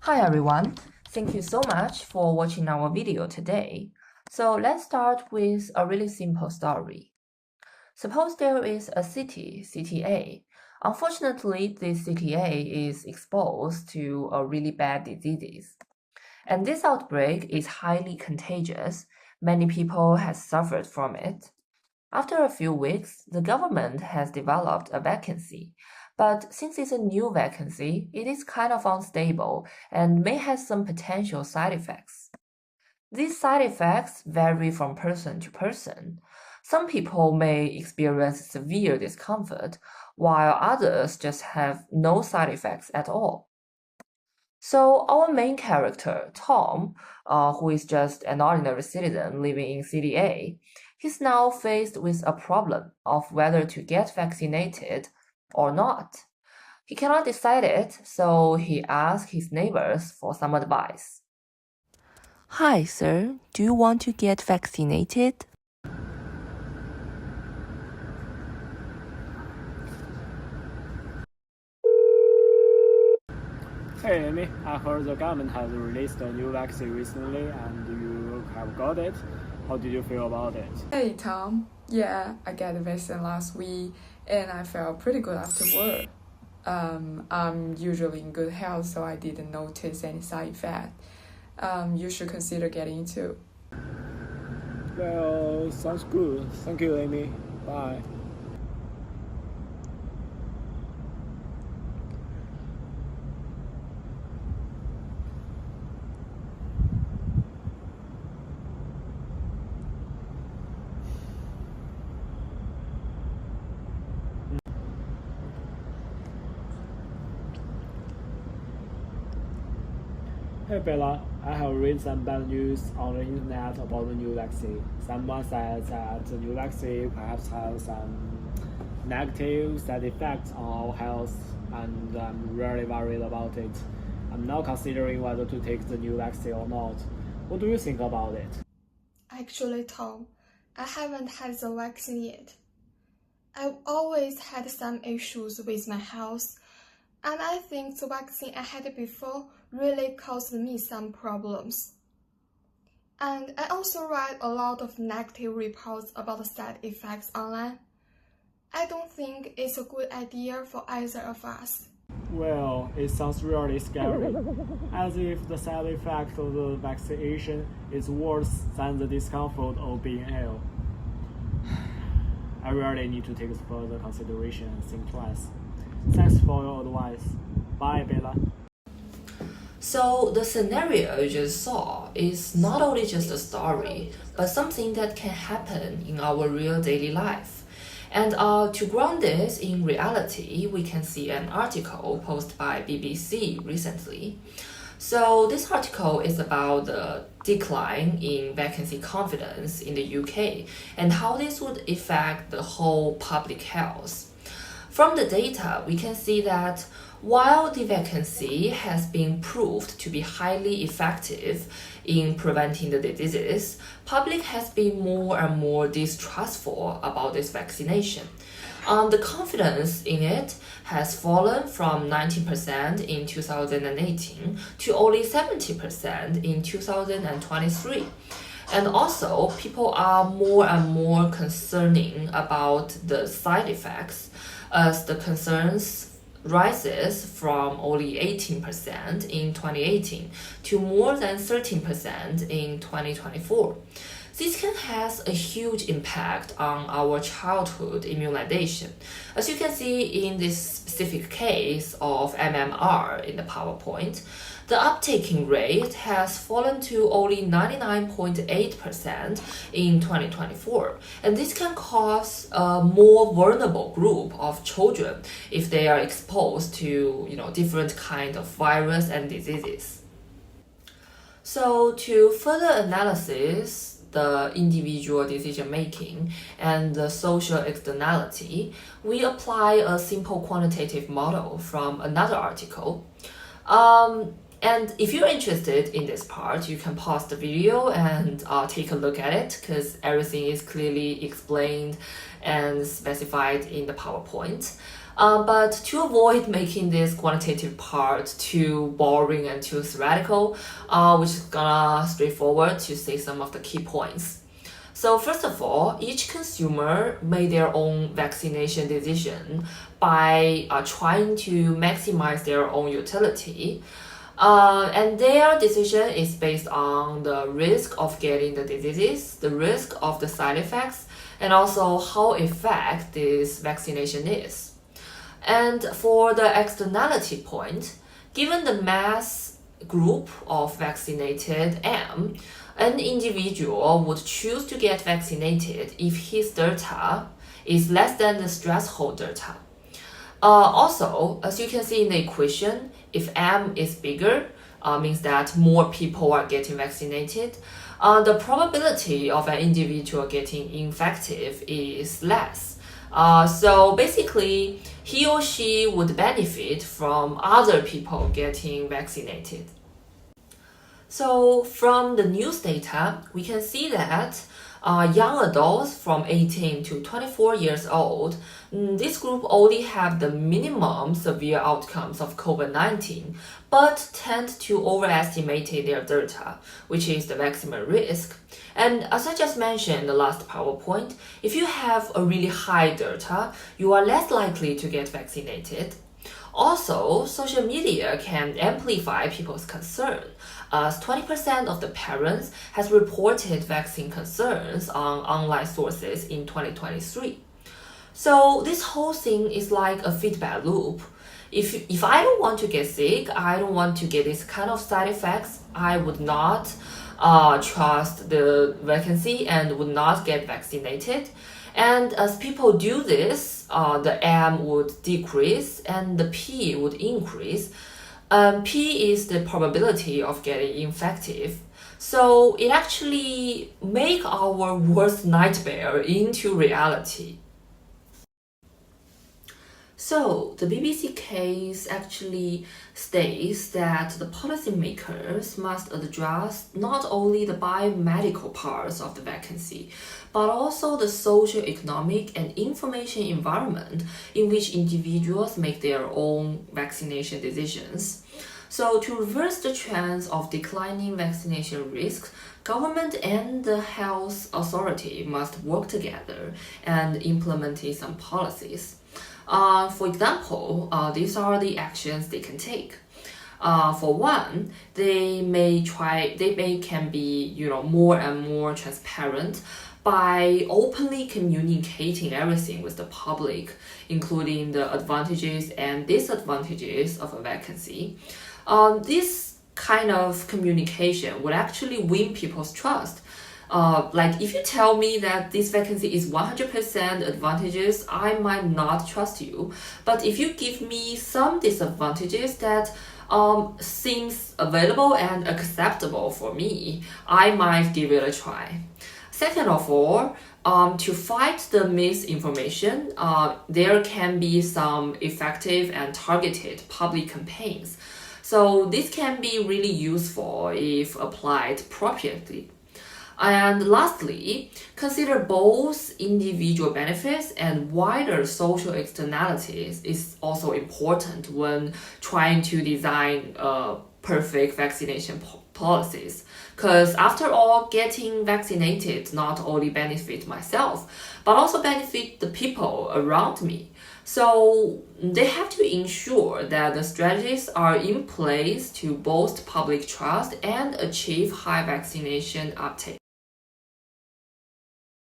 Hi everyone, thank you so much for watching our video today. So let's start with a really simple story. Suppose there is a city A. Unfortunately, this city A is exposed to a really bad disease. And this outbreak is highly contagious. Many people have suffered from it. After a few weeks, the government has developed a vaccine, but since it's a new vaccine, it is kind of unstable and may have some potential side effects. These side effects vary from person to person. Some people may experience severe discomfort, while others just have no side effects at all. So our main character, Tom, who is just an ordinary citizen living in City A, he's now faced with a problem of whether to get vaccinated or not. He cannot decide it, so he asks his neighbors for some advice. Hi, sir. Do you want to get vaccinated? Hey Amy, I heard the government has released a new vaccine recently and you have got it. How did you feel about it? Hey Tom, yeah, I got the vaccine last week and I felt pretty good afterward. I'm usually in good health, so I didn't notice any side effect. You should consider getting it too. Well, sounds good. Thank you, Amy. Bye. Hey Bella, I have read some bad news on the internet about the new vaccine. Someone said that the new vaccine perhaps has some negative side effects on our health, and I'm really worried about it. I'm now considering whether to take the new vaccine or not. What do you think about it? Actually, Tom, I haven't had the vaccine yet. I've always had some issues with my health, and I think the vaccine I had before really caused me some problems. And I also read a lot of negative reports about the side effects online. I don't think it's a good idea for either of us. Well, it sounds really scary, as if the side effect of the vaccination is worse than the discomfort of being ill. I really need to take further consideration and think twice. Thanks for your advice. Bye, Bella. So the scenario you just saw is not only just a story, but something that can happen in our real daily life. And to ground this in reality, we can see an article posted by BBC recently. So this article is about the decline in vaccine confidence in the UK and how this would affect the whole public health. From the data, we can see that while the vaccine has been proved to be highly effective in preventing the diseases, public has been more and more distrustful about this vaccination. The confidence in it has fallen from 19% in 2018 to only 70% in 2023. And also, people are more and more concerning about the side effects as the concerns rises from only 18% in 2018 to more than 13% in 2024. This can have a huge impact on our childhood immunization. As you can see in this specific case of MMR in the PowerPoint, the uptaking rate has fallen to only 99.8% in 2024, and this can cause a more vulnerable group of children if they are exposed to different kind of virus and diseases. So to further analysis the individual decision making and the social externality, we apply a simple quantitative model from another article. And if you're interested in this part, you can pause the video and take a look at it because everything is clearly explained and specified in the PowerPoint. But to avoid making this quantitative part too boring and too theoretical, we're just gonna straightforward to say some of the key points. So first of all, each consumer made their own vaccination decision by trying to maximize their own utility. And their decision is based on the risk of getting the diseases, the risk of the side effects, and also how effective this vaccination is. And for the externality point, given the mass group of vaccinated M, an individual would choose to get vaccinated if his delta is less than the threshold delta. Also, as you can see in the equation, if M is bigger, means that more people are getting vaccinated, the probability of an individual getting infected is less. So basically, he or she would benefit from other people getting vaccinated. So from the news data, we can see that young adults from 18 to 24 years old, this group only have the minimum severe outcomes of COVID-19, but tend to overestimate their delta, which is the maximum risk. And as I just mentioned in the last PowerPoint, if you have a really high delta, you are less likely to get vaccinated. Also, social media can amplify people's concern, as 20% of the parents has reported vaccine concerns on online sources in 2023. So this whole thing is like a feedback loop. If I don't want to get sick, I don't want to get this kind of side effects, I would not trust the vaccine and would not get vaccinated. And as people do this, the M would decrease and the P would increase. P is the probability of getting infected. So it actually makes our worst nightmare into reality. So the BBC case actually states that the policymakers must address not only the biomedical parts of the vacancy, but also the socio-economic and information environment in which individuals make their own vaccination decisions. So to reverse the trends of declining vaccination risks, government and the health authority must work together and implement some policies. For example, these are the actions they can take. For one, they can be more and more transparent by openly communicating everything with the public, including the advantages and disadvantages of a vacancy. This kind of communication would actually win people's trust. Like if you tell me that this vacancy is 100% advantages, I might not trust you. But if you give me some disadvantages that seems available and acceptable for me, I might give it a try. Second of all, to fight the misinformation, there can be some effective and targeted public campaigns. So this can be really useful if applied appropriately. And lastly, consider both individual benefits and wider social externalities is also important when trying to design perfect vaccination policies. Because after all, getting vaccinated not only benefits myself, but also benefit the people around me. So they have to ensure that the strategies are in place to boost public trust and achieve high vaccination uptake.